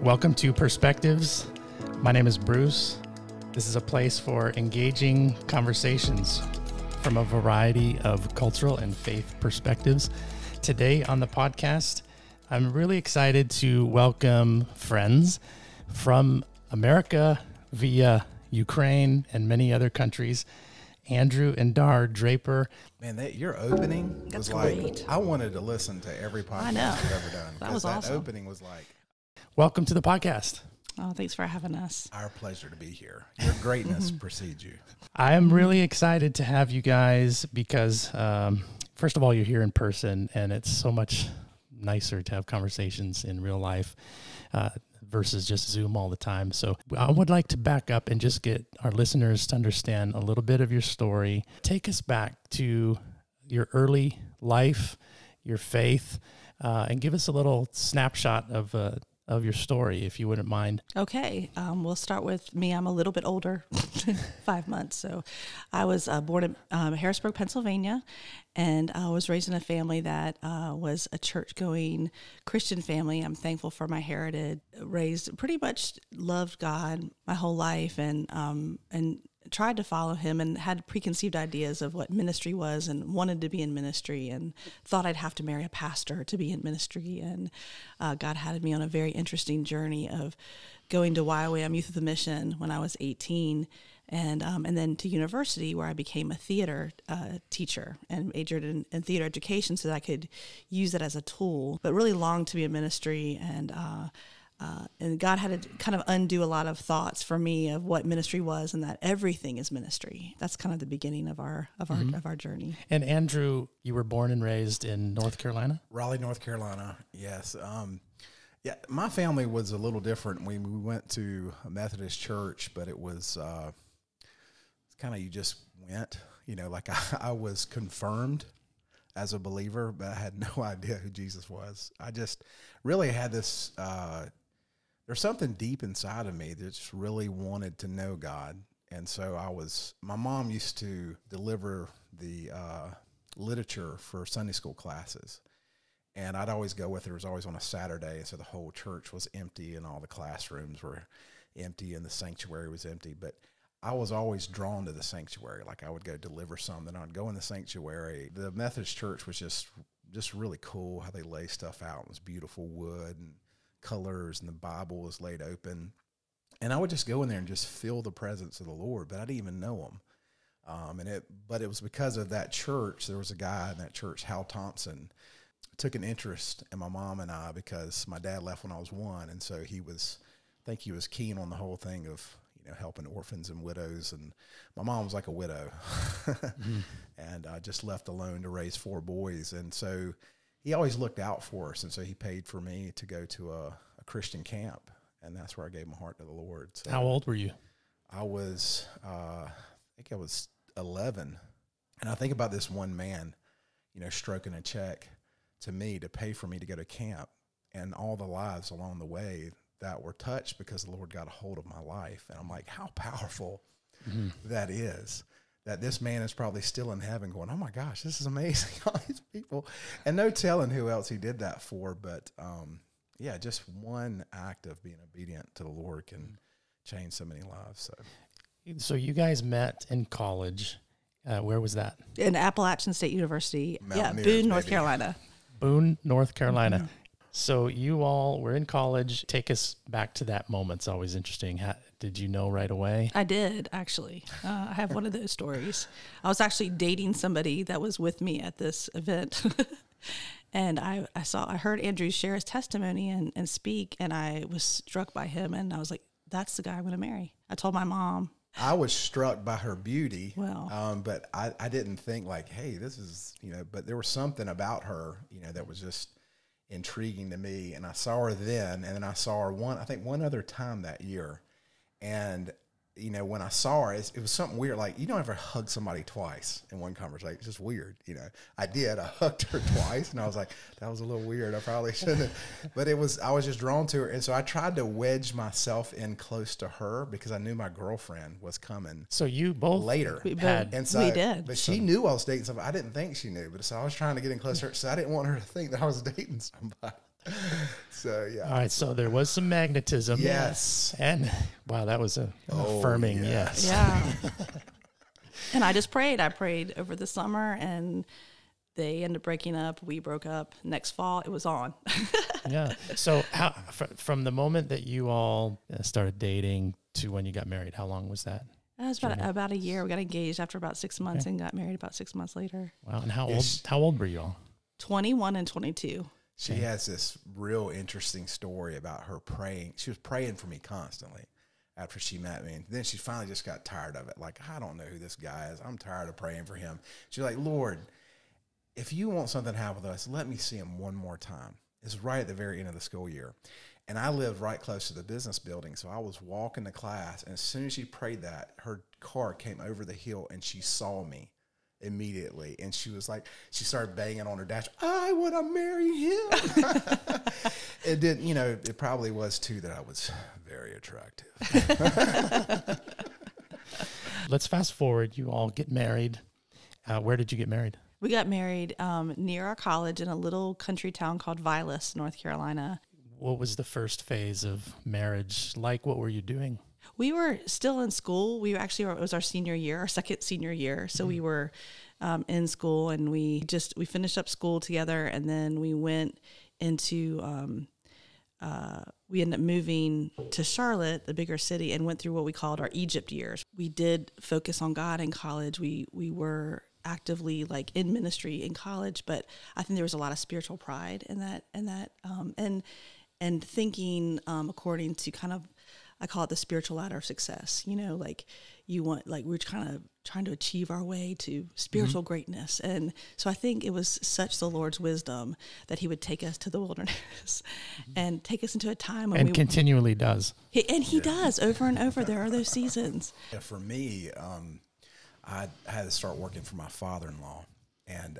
Welcome to Perspectives. My name is Bruce. This is a place for engaging conversations from a variety of cultural and faith perspectives. Today on the podcast, I'm really excited to welcome friends from America via Ukraine and many other countries. Andrew and Dar Draper. Man, your opening was like, great. I wanted to listen to every podcast you've ever done. That was awesome. That opening was like, Welcome to the podcast. Oh, thanks for having us. our pleasure to be here. Your greatness precedes you. I am really excited to have you guys because, first of all, you're here in person, and it's so much nicer to have conversations in real life versus just Zoom all the time. So I would like to back up and just get our listeners to understand a little bit of your story. Take us back to your early life, your faith, and give us a little snapshot of your story, if you wouldn't mind. Okay, we'll start with me. I'm a little bit older, 5 months. So I was born in Harrisburg, Pennsylvania, and I was raised in a family that was a church-going Christian family. I'm thankful for my heritage. Raised pretty much loved God my whole life, and tried to follow him, and had preconceived ideas of what ministry was, and wanted to be in ministry, and thought I'd have to marry a pastor to be in ministry. And God had me on a very interesting journey of going to YWAM Youth of the Mission when I was 18, and then to university, where I became a theater teacher and majored in theater education so that I could use it as a tool, but really longed to be in ministry. And God had to kind of undo a lot of thoughts for me of what ministry was, and that everything is ministry. That's kind of the beginning of our journey. And Andrew, you were born and raised in North Carolina? Raleigh, North Carolina, yes. Yeah, my family was a little different. We went to a Methodist church, but it was kind of, you just went, like I was confirmed as a believer, but I had no idea who Jesus was. I just really had this, there's something deep inside of me that just really wanted to know God. And so my mom used to deliver the literature for Sunday school classes. And I'd always go with her. It was always on a Saturday. And so the whole church was empty, and all the classrooms were empty, and the sanctuary was empty. But I was always drawn to the sanctuary. Like, I would go deliver something. I'd go in the sanctuary. The Methodist church was just really cool how they lay stuff out. It was beautiful wood and colors, and the Bible was laid open. And I would just go in there and just feel the presence of the Lord, but I didn't even know him. But it was because of that church. There was a guy in that church, Hal Thompson, took an interest in my mom and I because my dad left when I was 1. And so I think he was keen on the whole thing of, helping orphans and widows. And my mom was like a widow and just left alone to raise 4 boys. And so he always looked out for us. And so he paid for me to go to a Christian camp. And that's where I gave my heart to the Lord. So How old were you? I was, I think I was 11. And I think about this one man, stroking a check to me to pay for me to go to camp, and all the lives along the way that were touched because the Lord got a hold of my life. And I'm like, how powerful that is, that this man is probably still in heaven going, oh my gosh, this is amazing. All these people, and no telling who else he did that for. But yeah, just one act of being obedient to the Lord can change so many lives. So you guys met in college. Where was that? In Appalachian State University. Mountaineers, Boone, North baby. Carolina. Boone, North Carolina. So you all were in college. Take us back to that moment. It's always interesting. Did you know right away? I did, actually. I have one of those stories. I was actually dating somebody that was with me at this event. And I heard Andrew share his testimony and speak, and I was struck by him. And I was like, that's the guy I'm going to marry. I told my mom. I was struck by her beauty, Well. but I didn't think like, hey, this is, but there was something about her, that was just intriguing to me. And I saw her then, and then I saw her one other time that year. And, when I saw her, it was something weird. Like, you don't ever hug somebody twice in one conversation. It's just weird. I did. I hugged her twice, and I was like, that was a little weird. I probably shouldn't. But I was just drawn to her. And so I tried to wedge myself in close to her because I knew my girlfriend was coming. So you both later. We did. But she knew I was dating somebody. I didn't think she knew. But so I was trying to get in close to her. So I didn't want her to think that I was dating somebody. So, yeah. All right. So there was some magnetism. Yes. And wow, that was an affirming yes. Yeah. And I just prayed. I prayed over the summer, and they ended up breaking up. We broke up. Next fall, it was on. Yeah. So how, from the moment that you all started dating to when you got married, how long was that? It was about a year. We got engaged after about 6 months and got married about 6 months later. Wow. And how old were you all? 21 and 22. She has this real interesting story about her praying. She was praying for me constantly after she met me. And then she finally just got tired of it. Like, I don't know who this guy is. I'm tired of praying for him. She's like, Lord, if you want something to happen with us, let me see him one more time. It's right at the very end of the school year. And I lived right close to the business building, so I was walking to class, and as soon as she prayed that, her car came over the hill, and she saw me immediately. And she was like, she started banging on her dash, I want to marry him. It didn't, it probably was, too, that I was very attractive. Let's fast forward. You all get married. Where did you get married? We got married near our college in a little country town called Vilas, North Carolina. What was the first phase of marriage like? What were you doing? We were still in school. It was our senior year, our second senior year. So we were in school, and we finished up school together, and then we went into, we ended up moving to Charlotte, the bigger city, and went through what we called our Egypt years. We did focus on God in college. We were actively like in ministry in college, but I think there was a lot of spiritual pride in that, and thinking according to kind of, I call it the spiritual ladder of success. We're kind of trying to achieve our way to spiritual greatness. And so I think it was such the Lord's wisdom that he would take us to the wilderness and take us into a time when continually does. He does over and over. There are those seasons. Yeah, for me, I had to start working for my father-in-law, and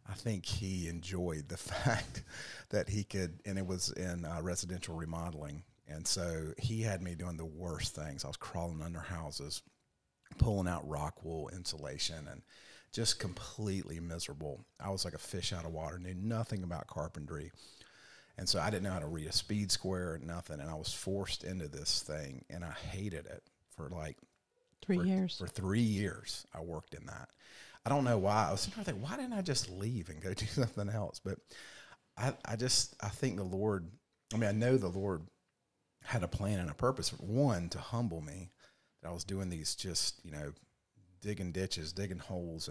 I think he enjoyed the fact that he could, and it was in residential remodeling, and so he had me doing the worst things. I was crawling under houses, pulling out rock wool insulation, and just completely miserable. I was like a fish out of water, knew nothing about carpentry, and so I didn't know how to read a speed square, nothing, and I was forced into this thing, and I hated it for like 3 years. For 3 years, I worked in that. I don't know why. I was thinking, why didn't I just leave and go do something else? But I think the Lord, I know the Lord had a plan and a purpose. One, to humble me, that I was doing these just, digging ditches, digging holes.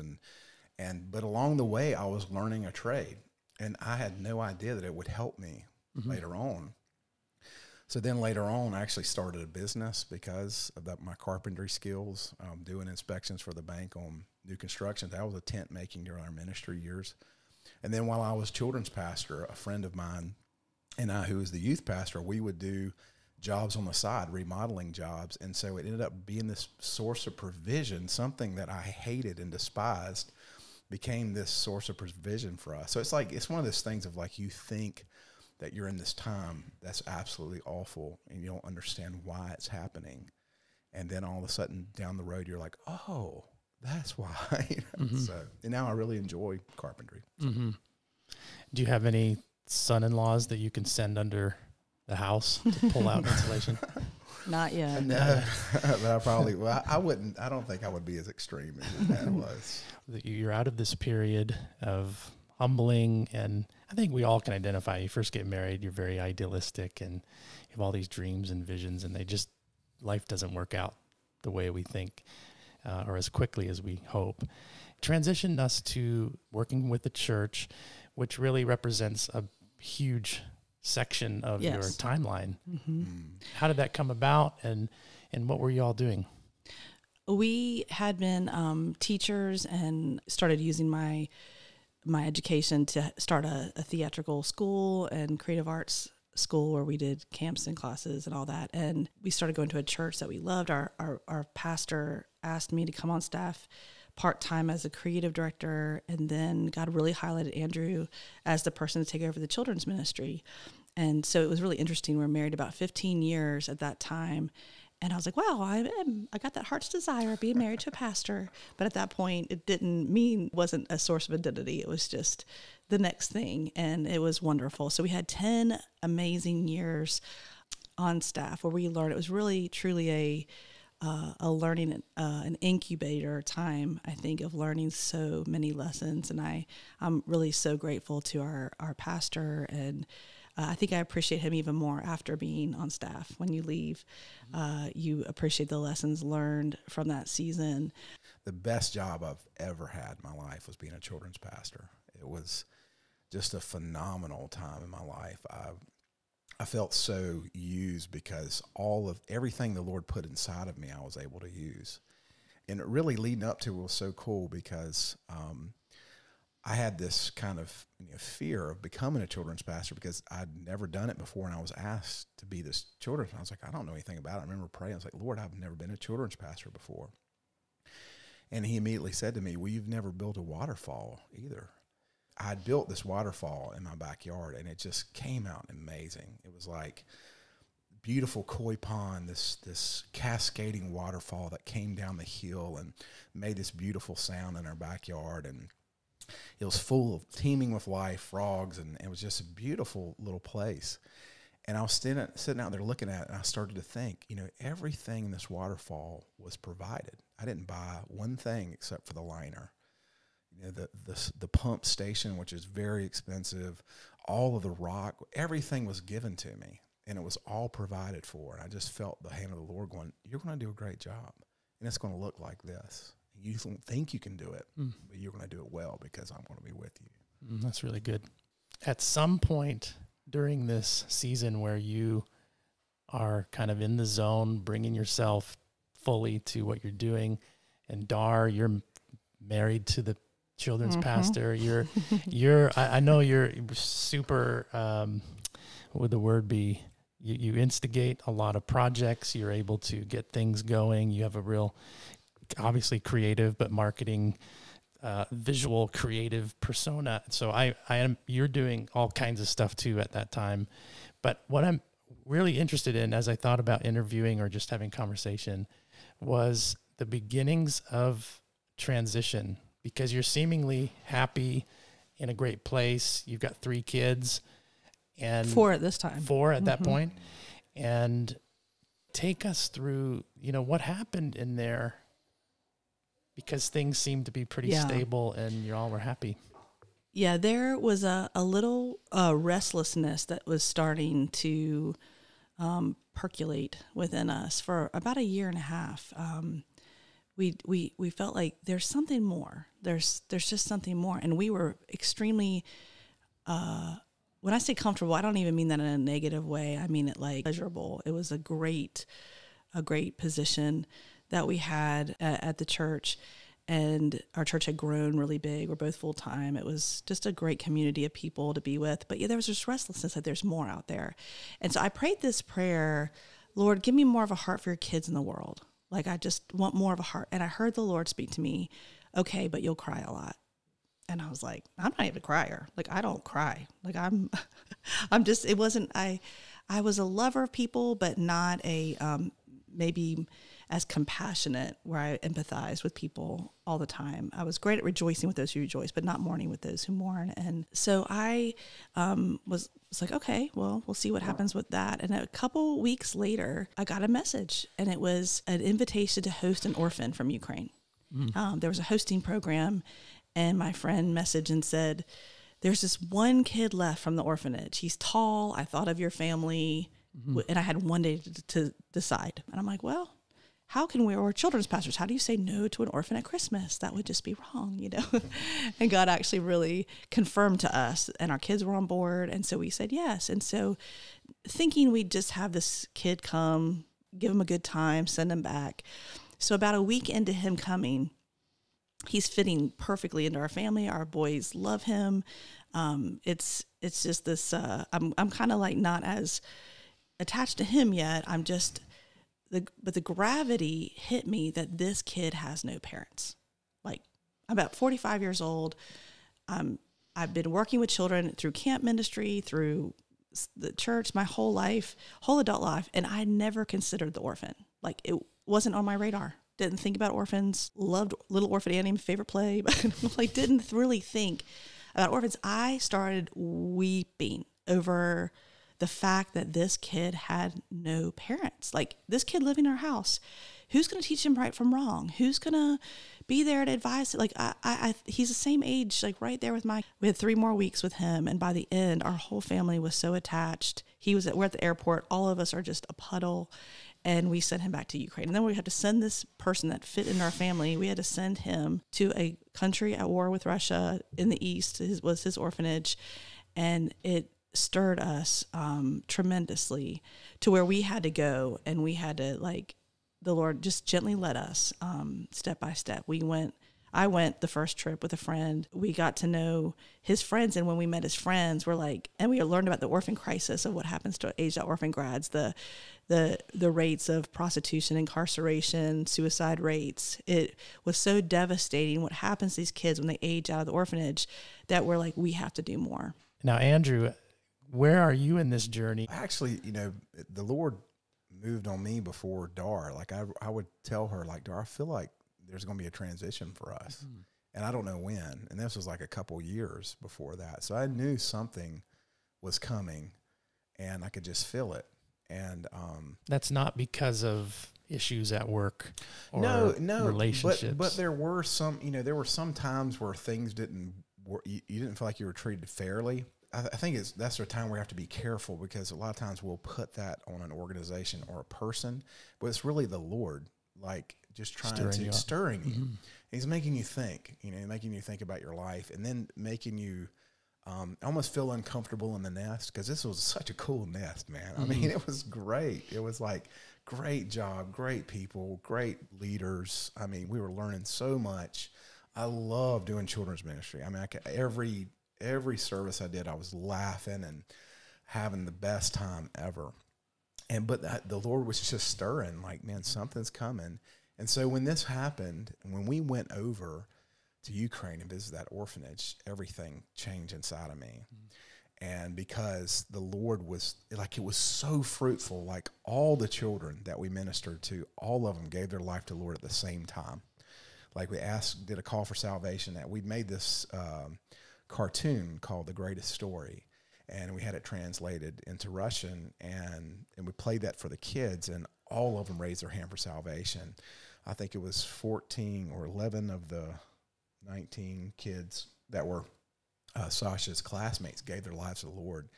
But along the way, I was learning a trade. And I had no idea that it would help me later on. So then later on, I actually started a business because of my carpentry skills, doing inspections for the bank on new construction. That was a tent making during our ministry years. And then while I was children's pastor, a friend of mine and I, who was the youth pastor, we would do jobs on the side, remodeling jobs. And so it ended up being this source of provision, something that I hated and despised became this source of provision for us. So it's one of those things of like, you think that you're in this time that's absolutely awful and you don't understand why it's happening. And then all of a sudden down the road, you're like, oh, that's why. So, and now I really enjoy carpentry. Do you have any son-in-laws that you can send under the house to pull out insulation? Not yet. No, but I don't think I would be as extreme as that was. You're out of this period of humbling, and I think we all can identify. You first get married, you're very idealistic, and you have all these dreams and visions, and life doesn't work out the way we think or as quickly as we hope. Transitioned us to working with the church, which really represents a huge section of your timeline. How did that come about, and what were you all doing? We had been teachers and started using my education to start a theatrical school and creative arts school where we did camps and classes and all that. And we started going to a church that we loved. Our pastor asked me to come on staff part-time as a creative director, and then God really highlighted Andrew as the person to take over the children's ministry. And so it was really interesting. We were married about 15 years at that time, And I was like, wow, I got that heart's desire of being married to a pastor. But at that point, wasn't a source of identity. It was just the next thing. And it was wonderful. So we had 10 amazing years on staff where we learned. It was really, truly a learning, an incubator time, I think, of learning so many lessons. And I'm really so grateful to our pastor, and I think I appreciate him even more after being on staff. When you leave, you appreciate the lessons learned from that season. The best job I've ever had in my life was being a children's pastor. It was just a phenomenal time in my life. I felt so used because everything the Lord put inside of me, I was able to use. And it really leading up to it was so cool because I had this kind of fear of becoming a children's pastor because I'd never done it before, and I was asked to be this children's. I was like, I don't know anything about it. I remember praying. I was like, Lord, I've never been a children's pastor before. And he immediately said to me, well, you've never built a waterfall either. I'd built this waterfall in my backyard, and it just came out amazing. It was like beautiful koi pond, this cascading waterfall that came down the hill and made this beautiful sound in our backyard. And it was teeming with life, frogs, and it was just a beautiful little place. And I was sitting out there looking at it, and I started to think, everything in this waterfall was provided. I didn't buy one thing except for the liner. The pump station, which is very expensive, all of the rock, everything was given to me, and it was all provided for. And I just felt the hand of the Lord going, you're going to do a great job, and it's going to look like this. You don't think you can do it, but you're going to do it well because I'm going to be with you. That's really good. At some point during this season where you are kind of in the zone, bringing yourself fully to what you're doing, and Dar, you're married to the children's pastor. I know you're super, what would the word be? You instigate a lot of projects. You're able to get things going. You have a real, obviously creative, but marketing, visual, creative persona. So you're doing all kinds of stuff too at that time. But what I'm really interested in, as I thought about interviewing or just having conversation, was the beginnings of transition, because you're seemingly happy in a great place. You've got 3 kids, and 4 at this time. 4 at that point. And take us through, what happened in there, because things seemed to be pretty stable and you all were happy. Yeah, there was a little restlessness that was starting to percolate within us for about a year and a half. We felt like there's something more. There's just something more, and we were extremely. When I say comfortable, I don't even mean that in a negative way. I mean it like pleasurable. It was a great position that we had at the church, and our church had grown really big. We're both full time. It was just a great community of people to be with. But yeah, there was this restlessness that there's more out there, and so I prayed this prayer: Lord, give me more of a heart for your kids in the world. Like, I just want more of a heart. And I heard the Lord speak to me, okay, but you'll cry a lot. And I was like, I'm not even a crier. Like, I don't cry. Like, I'm just, it wasn't, I was a lover of people, but not a, maybe as compassionate, where I empathize with people all the time. I was great at rejoicing with those who rejoice, but not mourning with those who mourn. And so I was like, okay, well, we'll see what happens with that. And a couple weeks later, I got a message, and it was an invitation to host an orphan from Ukraine. There was a hosting program, and my friend messaged and said, there's this one kid left from the orphanage. He's tall. I thought of your family, and I had one day to decide. And I'm like, well, how can we're children's pastors? How do you say no to an orphan at Christmas? That would just be wrong, And God actually really confirmed to us, and our kids were on board. And so we said yes. And so thinking we'd just have this kid come, give him a good time, send him back. So about a week into him coming, he's fitting perfectly into our family. Our boys love him. It's just this, I'm kind of like not as attached to him yet. But the gravity hit me that this kid has no parents. Like, I'm about 45 years old. I've been working with children through camp ministry, through the church, my whole life, whole adult life, and I never considered the orphan. Like, it wasn't on my radar. Didn't think about orphans. Loved Little Orphan Annie, my favorite play, but like didn't really think about orphans. I started weeping over the fact that this kid had no parents. Like, this kid living in our house, who's going to teach him right from wrong? Who's going to be there to advise? Like, he's the same age, like right there with we had 3 more weeks with him. And by the end, our whole family was so attached. We're at the airport. All of us are just a puddle. And we sent him back to Ukraine. And then we had to send this person that fit in our family. We had to send him to a country at war with Russia in the East. Was his orphanage. And it stirred us tremendously to where we had to go, and we had to, like, the Lord just gently led us step by step. I went the first trip with a friend. We got to know his friends, and when we met his friends, and we learned about the orphan crisis of what happens to aged out orphan grads, the rates of prostitution, incarceration, suicide rates. It was so devastating what happens to these kids when they age out of the orphanage that we're like, we have to do more. Now, Andrew, where are you in this journey? Actually, the Lord moved on me before Dar. Like, I would tell her, like, Dar, I feel like there's going to be a transition for us. Mm-hmm. And I don't know when. And this was like a couple years before that. So I knew something was coming, and I could just feel it. And that's not because of issues at work or no relationships. But there were some times where things you didn't feel like you were treated fairly. I think that's the time where you have to be careful, because a lot of times we'll put that on an organization or a person, but it's really the Lord, like, just stirring you. Mm-hmm. He's making you think, making you think about your life, and then making you almost feel uncomfortable in the nest, because this was such a cool nest, man. Mm-hmm. I mean, it was great. It was like, great job, great people, great leaders. I mean, we were learning so much. I love doing children's ministry. I mean, every service I did, I was laughing and having the best time ever. But the Lord was just stirring, like, man, something's coming. And so when this happened, when we went over to Ukraine and visited that orphanage, everything changed inside of me. Mm-hmm. And because the Lord was, like, it was so fruitful, like, all the children that we ministered to, all of them gave their life to the Lord at the same time. Like, we did a call for salvation, that we made this cartoon called The Greatest Story. And we had it translated into Russian, and we played that for the kids, and all of them raised their hand for salvation. I think it was 14 or 11 of the 19 kids that were Sasha's classmates gave their lives to the Lord.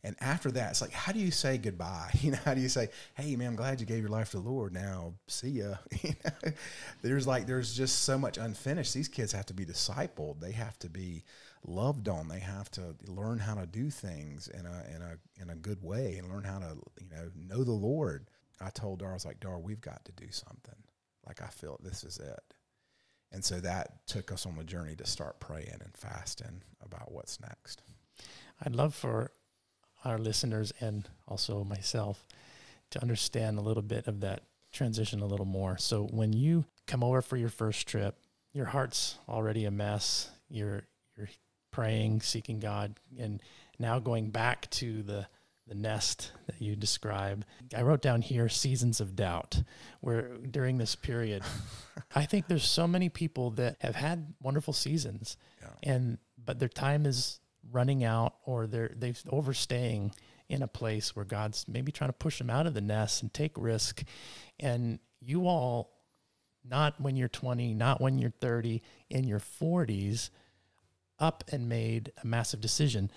And after that, it's like, how do you say goodbye? How do you say, hey, man, I'm glad you gave your life to the Lord. Now, see ya. There's just so much unfinished. These kids have to be discipled. They have to be loved on. They have to learn how to do things in a good way, and learn how to know the Lord. I told Dar, I was like, Dar, we've got to do something. Like, I feel this is it. And so that took us on the journey to start praying and fasting about what's next. I'd love for our listeners, and also myself, to understand a little bit of that transition a little more. So when you come over for your first trip, your heart's already a mess. You're praying, seeking God, and now going back to the nest that you describe. I wrote down here seasons of doubt, where during this period, I think there's so many people that have had wonderful seasons, but their time is running out, or they've overstaying in a place where God's maybe trying to push them out of the nest and take risk. And you all, not when you're 20, not when you're 30, in your 40s, up and made a massive decision.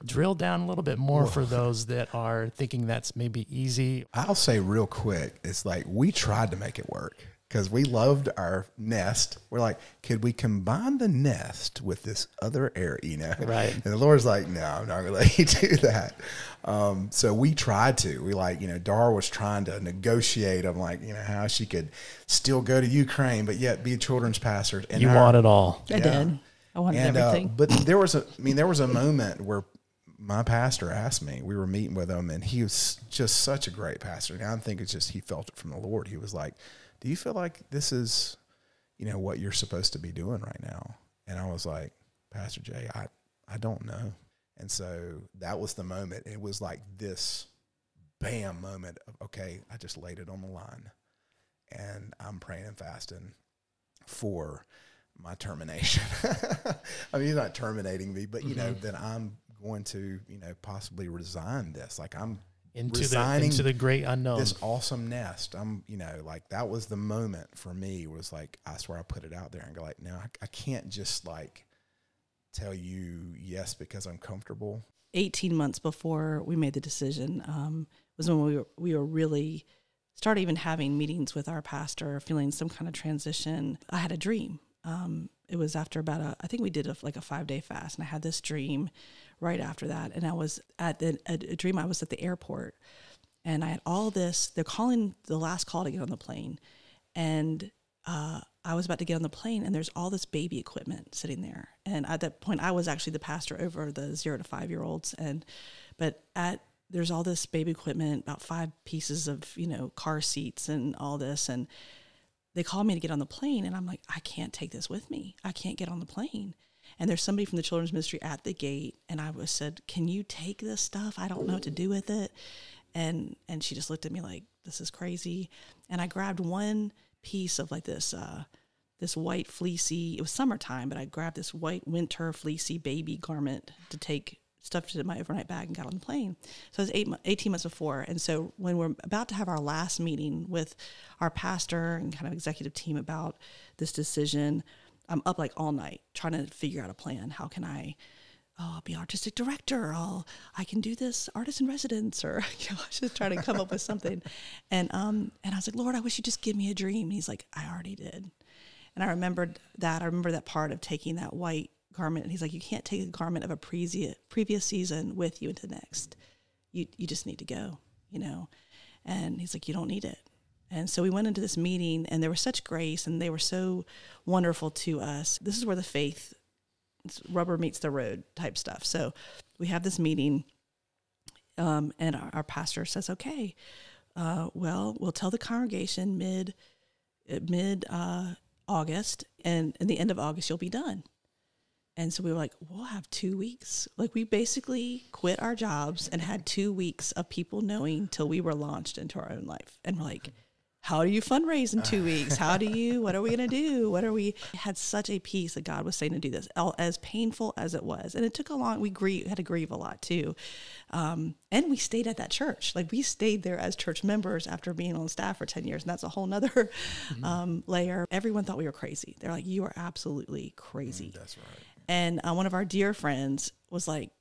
Drill down a little bit more for those that are thinking that's maybe easy. I'll say real quick, it's like, we tried to make it work because we loved our nest. We're like, could we combine the nest with this other area, Right. And the Lord's like, no, I'm not going to let you do that. So we tried to. We Dar was trying to negotiate of how she could still go to Ukraine, but yet be a children's pastor. And you want it all. I did. I wanted everything. But there was a moment where my pastor asked me, we were meeting with him, and he was just such a great pastor. And I think it's just, he felt it from the Lord. He was like, do you feel like this is, what you're supposed to be doing right now? And I was like, Pastor Jay, I don't know. And so that was the moment. It was like this bam moment of, okay, I just laid it on the line. and I'm praying and fasting for my termination. I mean, he's not terminating me, but, you know, that I'm going to, you know, possibly resign this. Like, I'm into resigning the great unknown. This awesome nest. I'm, you know, like, that was the moment for me, was like, I swear I put it out there and go like, no, I can't just like tell you yes because I'm comfortable. 18 months before we made the decision was when we were really started even having meetings with our pastor, feeling some kind of transition. I had a dream. It was after about I think we did a 5-day fast, and I had this dream right after that. And I was at a dream. I was at the airport, and I had all this. They're calling the last call to get on the plane, and I was about to get on the plane, and there's all this baby equipment sitting there. And at that point, I was actually the pastor over the 0 to 5 year olds, there's all this baby equipment, about 5 pieces of, you know, car seats and all this. And they called me to get on the plane, and I'm like, I can't take this with me. I can't get on the plane. And there's somebody from the children's ministry at the gate, and I was said, can you take this stuff? I don't know what to do with it. And she just looked at me like, this is crazy. And I grabbed one piece of like this white fleecy, it was summertime, but I grabbed this white winter fleecy baby garment to take, stuffed it in my overnight bag, and got on the plane. So it was 18 months before. And so when we're about to have our last meeting with our pastor and kind of executive team about this decision, I'm up like all night trying to figure out a plan. How can I'll be artistic director. I can do this artist in residence, or, you know, I was just trying to come up with something. And I was like, Lord, I wish you'd just give me a dream. And he's like, I already did. And I remember that part of taking that white garment. And he's like, you can't take a garment of a previous season with you into the next. You just need to go, you know? And he's like, you don't need it. And so we went into this meeting, and there was such grace, and they were so wonderful to us. This is where the faith, it's rubber meets the road type stuff. So we have this meeting, and our pastor says, okay, well, we'll tell the congregation mid August, and in the end of August, you'll be done. And so we were like, we'll have 2 weeks. Like, we basically quit our jobs and had 2 weeks of people knowing till we were launched into our own life. And we're like, how do you fundraise in 2 weeks? What are we going to do? Had such a peace that God was saying to do this, as painful as it was. And it took we had to grieve a lot too. And we stayed at that church. Like, we stayed there as church members after being on staff for 10 years. And that's a whole nother layer. Everyone thought we were crazy. They're like, you are absolutely crazy. That's right. And one of our dear friends was like,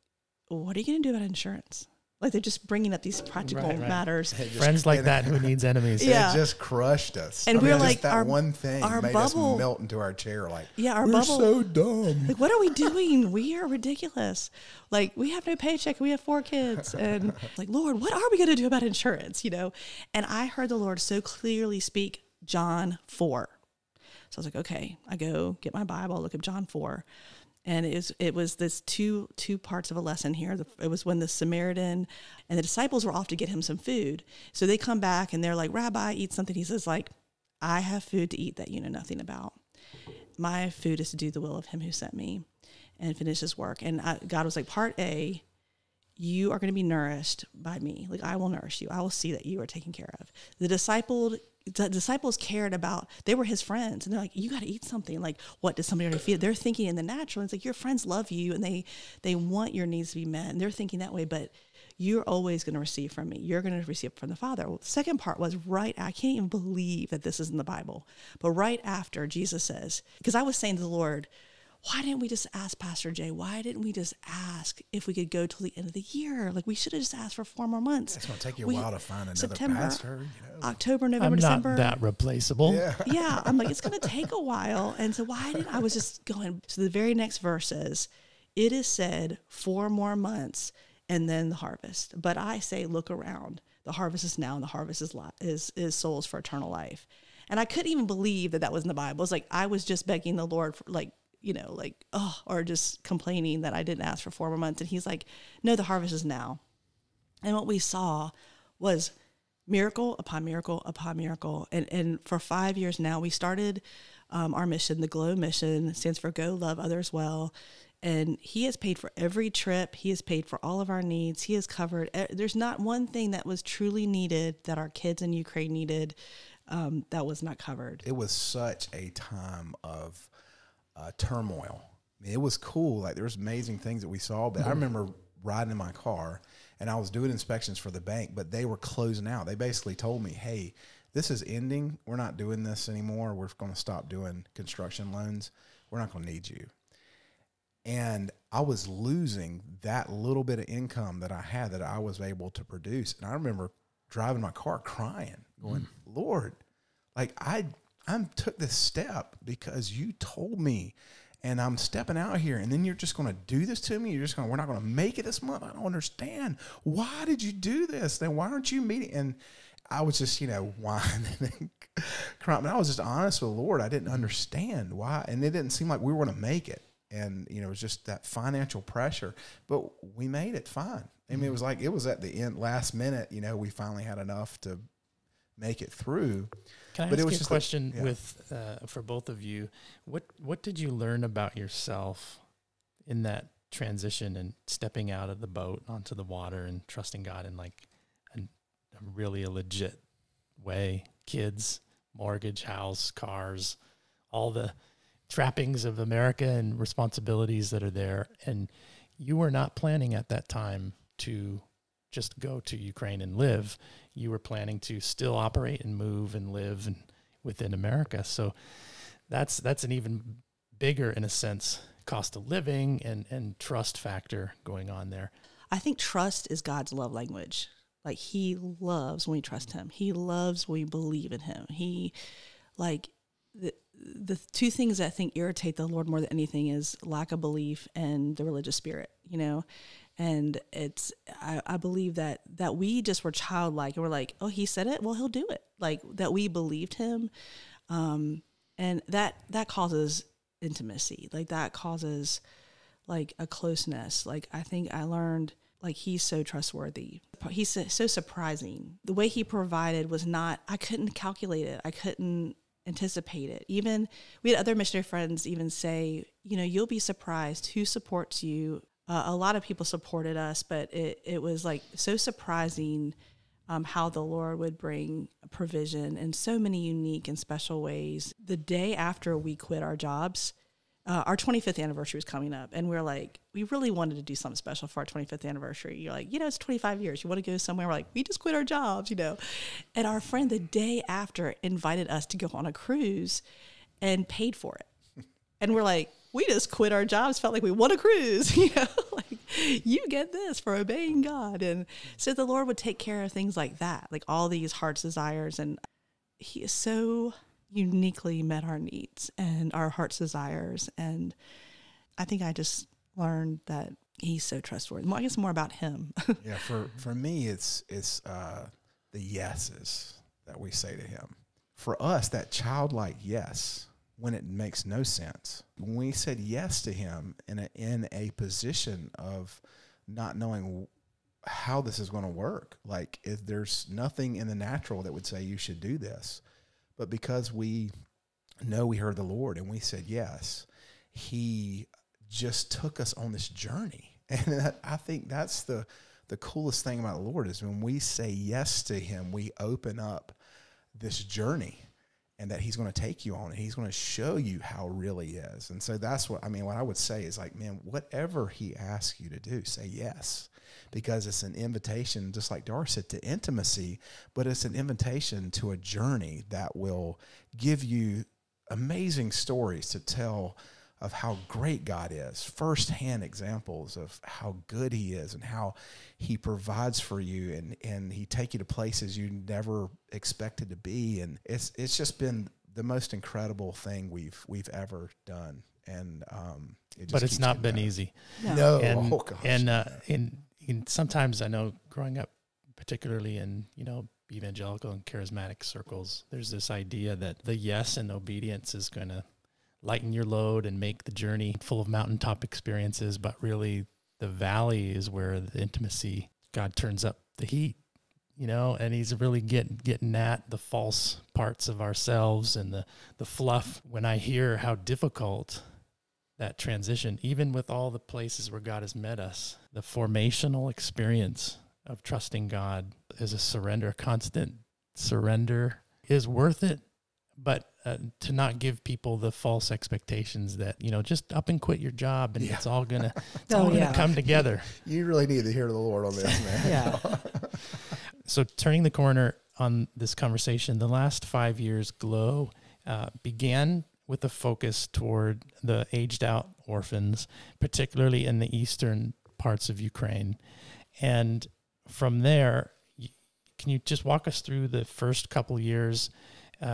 what are you going to do about insurance? Like, they're just bringing up these practical matters. Friends like that, who needs enemies? Yeah. It just crushed us. And we were like, that one thing made bubble, us melt into our chair. Like, our we're bubble, so dumb. Like, what are we doing? We are ridiculous. Like, we have no paycheck. We have 4 kids. And like, Lord, what are we going to do about insurance? You know? And I heard the Lord so clearly speak John 4. So I was like, okay, I go get my Bible, look at John 4. And it was this two parts of a lesson here. It was when the Samaritan and the disciples were off to get him some food. So they come back and they're like, Rabbi, eat something. He says, like, I have food to eat that you know nothing about. My food is to do the will of him who sent me and finish his work. And God was like, part A, you are going to be nourished by me. Like, I will nourish you. I will see that you are taken care of. The disciples cared about, they were his friends, and they're like, you got to eat something. Like, what does somebody already feel? They're thinking in the natural. It's like, your friends love you, and they want your needs to be met, and they're thinking that way, but you're always going to receive from me. You're going to receive from the Father. Well, the second part was I can't even believe that this is in the Bible, but right after Jesus says, because I was saying to the Lord, why didn't we just ask Pastor Jay? Why didn't we just ask if we could go till the end of the year? Like, we should have just asked for 4 more months. It's going to take you a while to find another September, pastor. You know. October, November, I'm December. not that replaceable. Yeah. I'm like, it's going to take a while. And so I was just going. So the very next verse says, it is said 4 more months and then the harvest. But I say, look around. The harvest is now, and the harvest is souls for eternal life. And I couldn't even believe that was in the Bible. It's like, I was just begging the Lord for, like, you know, like, or just complaining that I didn't ask for 4 more months. And he's like, no, the harvest is now. And what we saw was miracle upon miracle upon miracle. And for 5 years now, we started our mission. The GLOW mission stands for Go Love Others Well. And he has paid for every trip. He has paid for all of our needs. He has covered. There's not one thing that was truly needed that our kids in Ukraine needed that was not covered. It was such a time of turmoil. I mean, it was cool. Like, there was amazing things that we saw, but I remember riding in my car and I was doing inspections for the bank, but they were closing out. They basically told me, hey, this is ending. We're not doing this anymore. We're going to stop doing construction loans. We're not going to need you. And I was losing that little bit of income that I had that I was able to produce. And I remember driving my car crying, going, Lord, like I took this step because you told me, and I'm stepping out here, and then you're just going to do this to me? We're not going to make it this month? I don't understand. Why did you do this? Then why aren't you meeting? And I was just, whining and crying. I was just honest with the Lord. I didn't understand why. And it didn't seem like we were going to make it. And, it was just that financial pressure. But we made it fine. I mean, it was at the end, last minute, we finally had enough to make it through. Can I ask you a question for both of you? What did you learn about yourself in that transition and stepping out of the boat onto the water and trusting God in like a really a legit way? Kids, mortgage, house, cars, all the trappings of America and responsibilities that are there. And you were not planning at that time to just go to Ukraine and live. You were planning to still operate and move and live within America. So that's an even bigger, in a sense, cost of living and trust factor going on there. I think trust is God's love language. Like, he loves when we trust him. He loves when we believe in him. He, like, the two things that I think irritate the Lord more than anything is lack of belief and the religious spirit, And I believe that we just were childlike, and we're like, oh, he said it, well, he'll do it. Like, that we believed him. And that causes intimacy. Like, that causes like a closeness. Like, I think I learned, like, he's so trustworthy. He's so surprising. The way he provided was not, I couldn't calculate it. I couldn't anticipate it. Even we had other missionary friends even say, you'll be surprised who supports you. A lot of people supported us, but it was like so surprising how the Lord would bring provision in so many unique and special ways. The day after we quit our jobs, our 25th anniversary was coming up, and we're like, we really wanted to do something special for our 25th anniversary. You're like, it's 25 years. You want to go somewhere? We're like, we just quit our jobs, And our friend the day after invited us to go on a cruise and paid for it. And we're like, we just quit our jobs, felt like we won a cruise, like, you get this for obeying God. And so the Lord would take care of things like that, like all these heart's desires. And he is so uniquely met our needs and our heart's desires. And I think I just learned that he's so trustworthy. Well, I guess more about him. Yeah, for me, it's the yeses that we say to him. For us, that childlike yes, when it makes no sense. When we said yes to him in a position of not knowing how this is going to work, like, if there's nothing in the natural that would say you should do this, but because we know we heard the Lord and we said yes, he just took us on this journey. And I think that's the coolest thing about the Lord is when we say yes to him, we open up this journey, and that he's going to take you on, and he's going to show you how real he is. And so that's what I would say is, like, man, whatever he asks you to do, say yes, because it's an invitation, just like Dar said, to intimacy, but it's an invitation to a journey that will give you amazing stories to tell of how great God is, firsthand examples of how good he is and how he provides for you, and he take you to places you never expected to be. And it's just been the most incredible thing we've ever done. And but it's not been easy. No. And, oh gosh. And sometimes I know growing up, particularly in evangelical and charismatic circles, there's this idea that the yes and obedience is going to lighten your load and make the journey full of mountaintop experiences, but really the valley is where the intimacy, God turns up the heat, and he's really getting at the false parts of ourselves and the fluff. When I hear how difficult that transition, even with all the places where God has met us, the formational experience of trusting God is a surrender, constant surrender. is worth it, but to not give people the false expectations that, just up and quit your job and it's all gonna come together. You really need to hear the Lord on this, man. Yeah. So turning the corner on this conversation, the last 5 years, Glow began with a focus toward the aged out orphans, particularly in the eastern parts of Ukraine. And from there, can you just walk us through the first couple years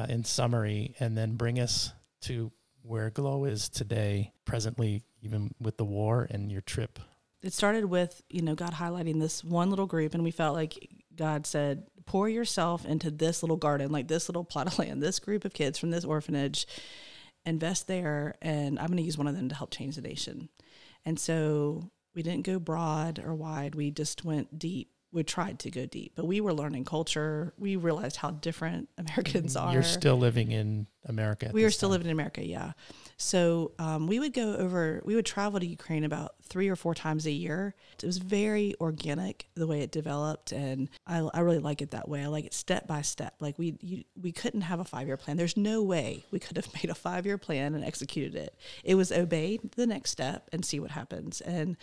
in summary, and then bring us to where Glow is today, presently, even with the war and your trip? It started with, God highlighting this one little group, and we felt like God said, pour yourself into this little garden, like this little plot of land, this group of kids from this orphanage, invest there, and I'm going to use one of them to help change the nation. And so we didn't go broad or wide. We just went deep. We tried to go deep, but we were learning culture. We realized how different Americans are. You're still living in America. We are still living in America, yeah. So we would travel to Ukraine about 3 or 4 times a year. It was very organic, the way it developed, and I really like it that way. I like it step by step. Like we couldn't have a 5-year plan. There's no way we could have made a 5-year plan and executed it. It was obey the next step and see what happens. And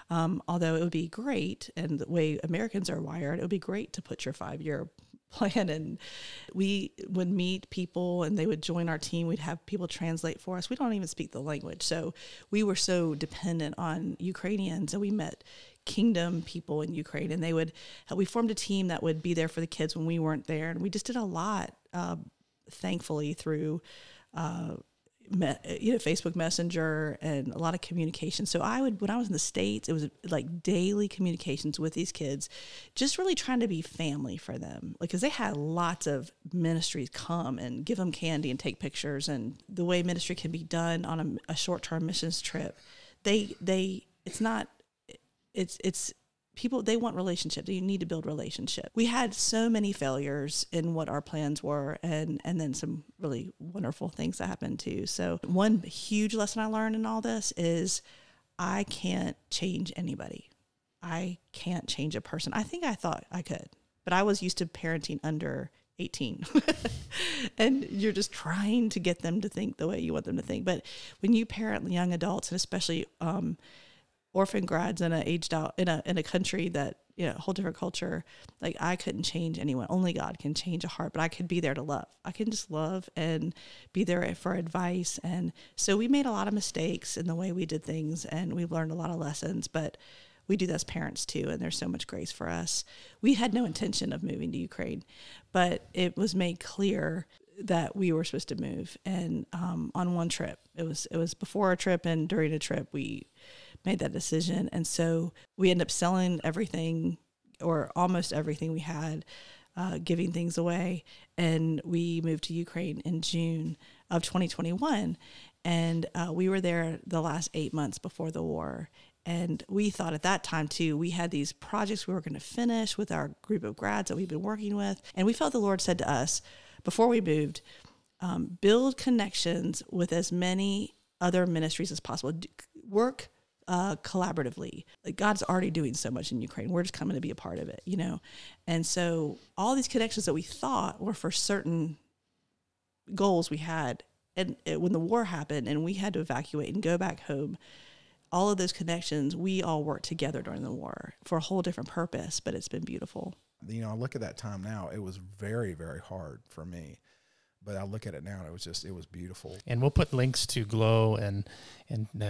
although it would be great, and the way Americans are wired, it would be great to put your 5-year plan, and we would meet people and they would join our team. We'd have people translate for us. We don't even speak the language, so we were so dependent on Ukrainians, and we met kingdom people in Ukraine, and we formed a team that would be there for the kids when we weren't there, and we just did a lot, thankfully, through Facebook Messenger and a lot of communication. So when I was in the States, it was like daily communications with these kids, just really trying to be family for them. Because they had lots of ministries come and give them candy and take pictures, and the way ministry can be done on a short-term missions trip. It's people, they want relationship. They need to build relationship. We had so many failures in what our plans were, and then some really wonderful things that happened too. So one huge lesson I learned in all this is I can't change anybody. I can't change a person. I think I thought I could, but I was used to parenting under 18 and you're just trying to get them to think the way you want them to think. But when you parent young adults, and especially orphan grads in a country that, a whole different culture, like I couldn't change anyone. Only God can change a heart, but I could be there to love. I can just love and be there for advice. And so we made a lot of mistakes in the way we did things, and we've learned a lot of lessons, but we do that as parents too, and there's so much grace for us. We had no intention of moving to Ukraine, but it was made clear that we were supposed to move. And on one trip, it was before a trip and during a trip, we made that decision. And so we ended up selling everything, or almost everything we had, giving things away. And we moved to Ukraine in June of 2021. And we were there the last 8 months before the war. And we thought at that time too, we had these projects we were going to finish with our group of grads that we've been working with. And we felt the Lord said to us before we moved, build connections with as many other ministries as possible. Work collaboratively. Like God's already doing so much in Ukraine. We're just coming to be a part of it, And so all these connections that we thought were for certain goals we had, and when the war happened and we had to evacuate and go back home, all of those connections, we all worked together during the war for a whole different purpose, but it's been beautiful. I look at that time now, it was very, very hard for me. But I look at it now, and it was beautiful. And we'll put links to Glow and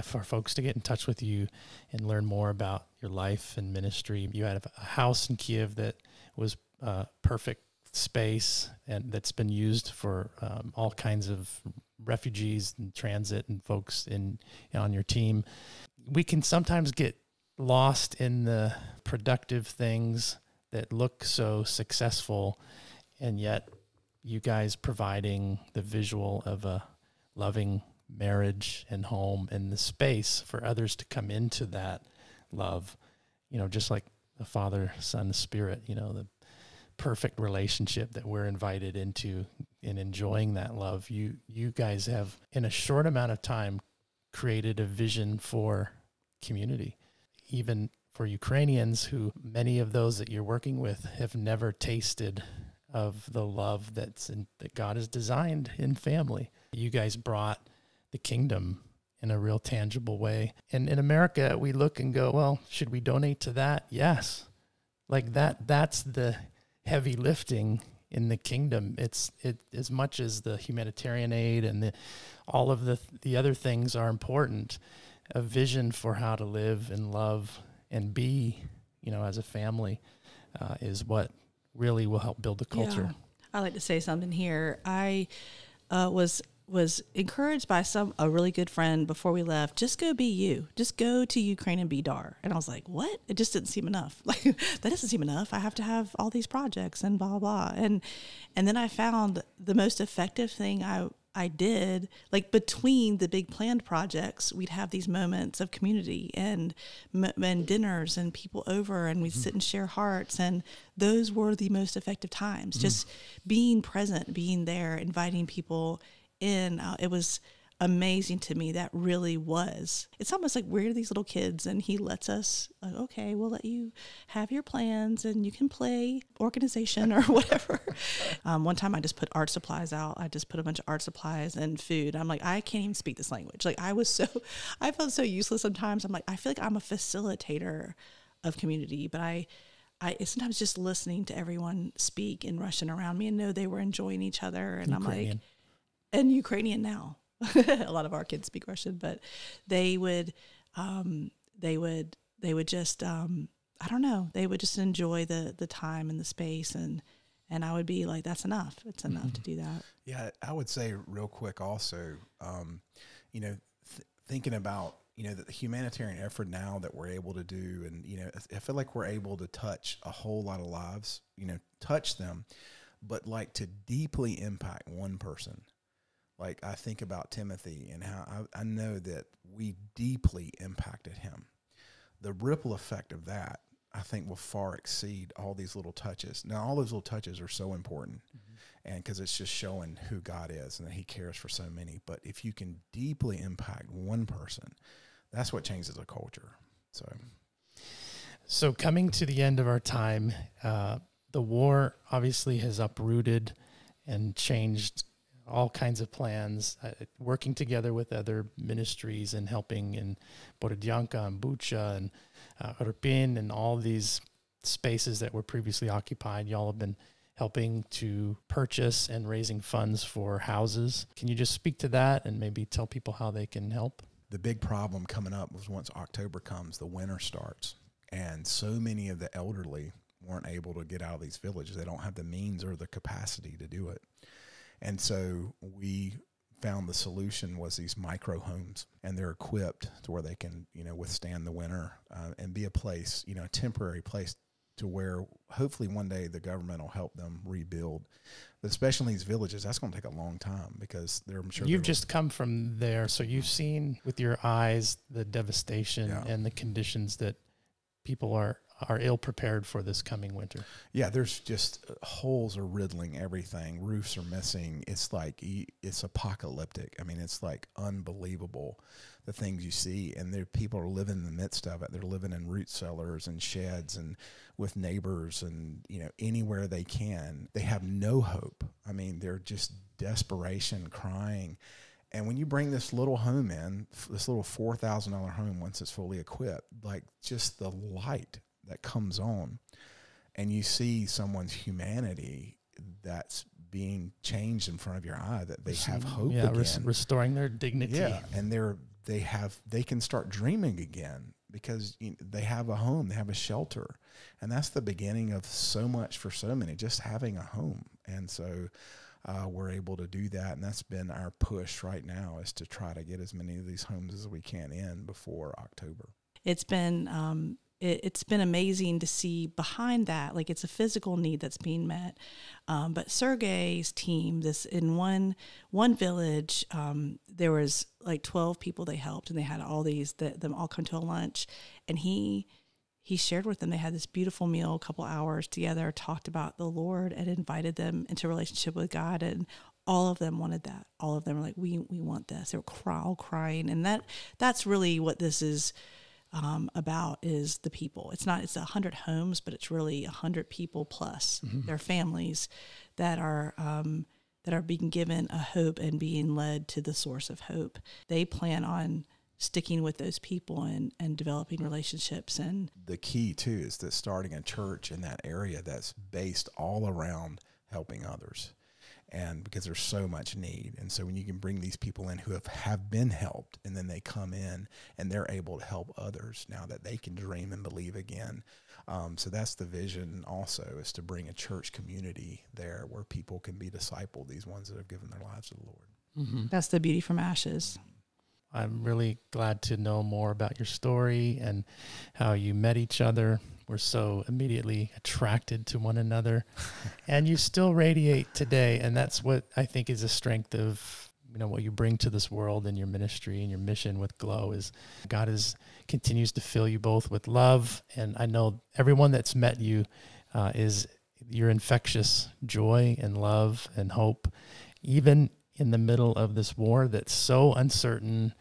for folks to get in touch with you and learn more about your life and ministry. You had a house in Kiev that was a perfect space, and that's been used for all kinds of refugees and transit and folks on your team. We can sometimes get lost in the productive things that look so successful, and yet you guys providing the visual of a loving marriage and home and the space for others to come into that love, just like the Father, Son, Spirit, the perfect relationship that we're invited into and enjoying that love. You guys have, in a short amount of time, created a vision for community, even for Ukrainians who many of those that you're working with have never tasted of the love that God has designed in family. You guys brought the kingdom in a real tangible way. And in America, we look and go, well, should we donate to that? Yes. Like that's the heavy lifting in the kingdom. It as much as the humanitarian aid and all of the other things are important. A vision for how to live and love and be, as a family, is what really will help build the culture. Yeah. I like to say something here. I was encouraged by a really good friend before we left. Just go be you. Just go to Ukraine and be Dar. And I was like, what? It just didn't seem enough. Like, that doesn't seem enough. I have to have all these projects and blah, blah. And then I found the most effective thing I did, like between the big planned projects, we'd have these moments of community and dinners and people over, and we'd sit and share hearts. And those were the most effective times. Just being present, being there, inviting people in. It was amazing to me. That really was. It's almost like we're these little kids, and he lets us, like, okay, we'll let you have your plans and you can play organization or whatever. One time I just put art supplies out. I just put a bunch of art supplies and food. I'm like, I can't even speak this language. Like, I felt so useless sometimes. I'm like, I feel like I'm a facilitator of community, but I sometimes just listening to everyone speak in Russian around me and know they were enjoying each other. And Ukrainian. I'm like, and Ukrainian now. A lot of our kids speak Russian, but they would just, I don't know, they would just enjoy the time and the space. And I would be like, that's enough. It's enough to do that. Yeah. I would say real quick also, thinking about, the humanitarian effort now that we're able to do. And, I feel like we're able to touch a whole lot of lives, touch them, but like to deeply impact one person. Like, I think about Timothy and how I know that we deeply impacted him. The ripple effect of that, I think, will far exceed all these little touches. Now, all those little touches are so important, and because it's just showing who God is and that he cares for so many. But if you can deeply impact one person, that's what changes a culture. So coming to the end of our time, the war obviously has uprooted and changed all kinds of plans, working together with other ministries and helping in Borodyanka and Bucha and Irpin and all these spaces that were previously occupied. Y'all have been helping to purchase and raising funds for houses. Can you just speak to that and maybe tell people how they can help? The big problem coming up was once October comes, the winter starts. And so many of the elderly weren't able to get out of these villages. They don't have the means or the capacity to do it. And so we found the solution was these micro homes, and they're equipped to where they can, withstand the winter and be a place, a temporary place to where hopefully one day the government will help them rebuild. But especially in these villages, that's going to take a long time because I'm sure you've just come from there. So you've seen with your eyes the devastation and the conditions that people are ill prepared for this coming winter. Yeah, there's just holes are riddling everything. Roofs are missing. It's like, it's apocalyptic. I mean, it's like unbelievable, the things you see. And people are living in the midst of it. They're living in root cellars and sheds and with neighbors and, anywhere they can. They have no hope. I mean, they're just desperation, crying. And when you bring this little home in, this little $4,000 home, once it's fully equipped, like just the light that comes on, and you see someone's humanity that's being changed in front of your eye, that they have hope again. Restoring their dignity. Yeah, and they can start dreaming again because they have a home, they have a shelter, and that's the beginning of so much for so many, just having a home. And so we're able to do that, and that's been our push right now, is to try to get as many of these homes as we can in before October. It's been it's been amazing to see behind that. Like, it's a physical need that's being met. But Sergey's team, in one village, there was like 12 people they helped, and they had all them all come to a lunch, and he shared with them. They had this beautiful meal, a couple hours together, talked about the Lord, and invited them into a relationship with God. And all of them wanted that. All of them were like, we want this. They were all crying. And that's really what this is about is the people. It's 100 homes, but it's really 100 people plus their families that are being given a hope and being led to the source of hope. They plan on sticking with those people and developing relationships. And the key too is that starting a church in that area that's based all around helping others, and because there's so much need. And so when you can bring these people in who have been helped, and then they come in and they're able to help others now that they can dream and believe again. So that's the vision also, is to bring a church community there where people can be discipled, these ones that have given their lives to the Lord. That's the beauty from ashes. I'm really glad to know more about your story and how you met each other. We're so immediately attracted to one another, and you still radiate today. And that's what I think is a strength of, what you bring to this world and your ministry and your mission with Glow is God continues to fill you both with love. And I know everyone that's met you is your infectious joy and love and hope, even in the middle of this war that's so uncertain.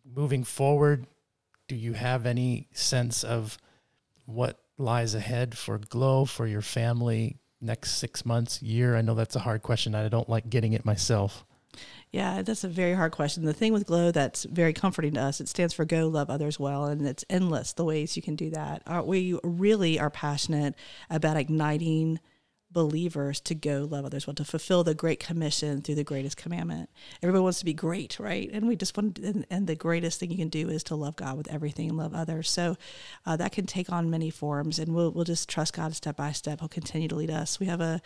Moving forward, do you have any sense of what lies ahead for Glow, for your family, next 6 months, year? I know that's a hard question. I don't like getting it myself. Yeah, that's a very hard question. The thing with Glow that's very comforting to us, it stands for Go Love Others Well, and it's endless the ways you can do that. We really are passionate about igniting believers to go love others well, to fulfill the Great Commission through the greatest commandment. Everybody wants to be great, right? And we just want, and the greatest thing you can do is to love God with everything and love others. So that can take on many forms, and we'll just trust God step by step. He'll continue to lead us. We have a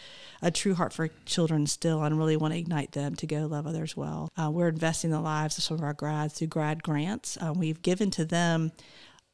true heart for children still, and really want to ignite them to go love others well. We're investing in the lives of some of our grads through grad grants. We've given to them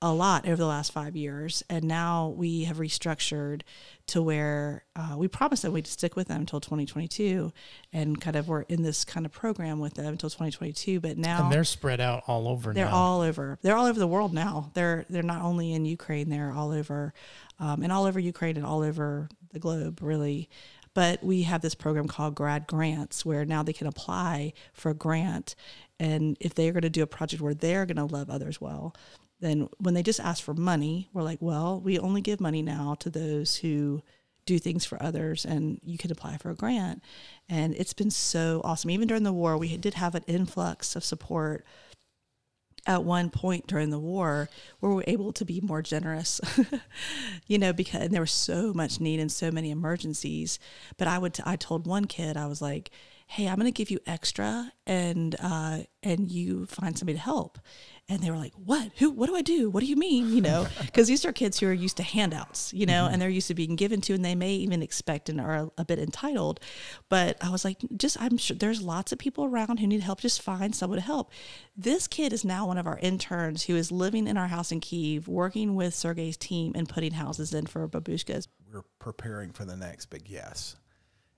a lot over the last 5 years, and now we have restructured to where we promised that we'd stick with them until 2022, and kind of we're in this kind of program with them until 2022. But now, and they're spread out all over. They're all over. They're all over the world now. They're not only in Ukraine. They're all over, and all over Ukraine and all over the globe, really. But we have this program called Grad Grants, where now they can apply for a grant, and if they're going to do a project where they're going to love others well, then when they just ask for money, we're like, well, we only give money now to those who do things for others, and you can apply for a grant. And it's been so awesome. Even during the war, we did have an influx of support at one point during the war where we were able to be more generous, because there was so much need and so many emergencies. But I told one kid, I was like, hey, I'm going to give you extra, and you find somebody to help. And they were like, what do I do? What do you mean? Because these are kids who are used to handouts, and they're used to being given to, and they may even expect and are a bit entitled. But I was like, I'm sure there's lots of people around who need help. Just find someone to help. This kid is now one of our interns who is living in our house in Kyiv, working with Sergei's team and putting houses in for babushkas. We're preparing for the next big yes.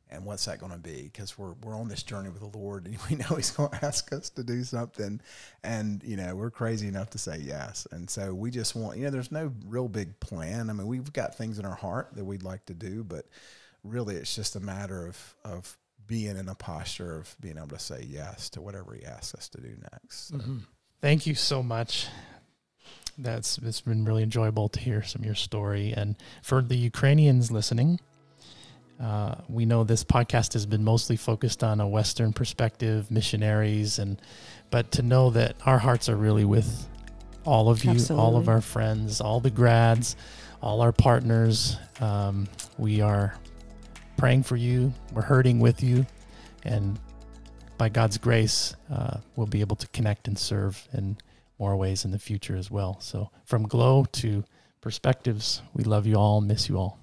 And what's that going to be? Because we're on this journey with the Lord, and we know He's going to ask us to do something, and we're crazy enough to say yes. And so we just want, there's no real big plan. I mean, we've got things in our heart that we'd like to do, but really it's just a matter of being in a posture of being able to say yes to whatever He asks us to do next. So. Thank you so much. It's been really enjoyable to hear some of your story, and for the Ukrainians listening. We know this podcast has been mostly focused on a Western perspective, missionaries, but to know that our hearts are really with all of you, Absolutely. All of our friends, all the grads, all our partners. We are praying for you. We're hurting with you. And by God's grace, we'll be able to connect and serve in more ways in the future as well. So from Glow to Perspectives, we love you all, miss you all.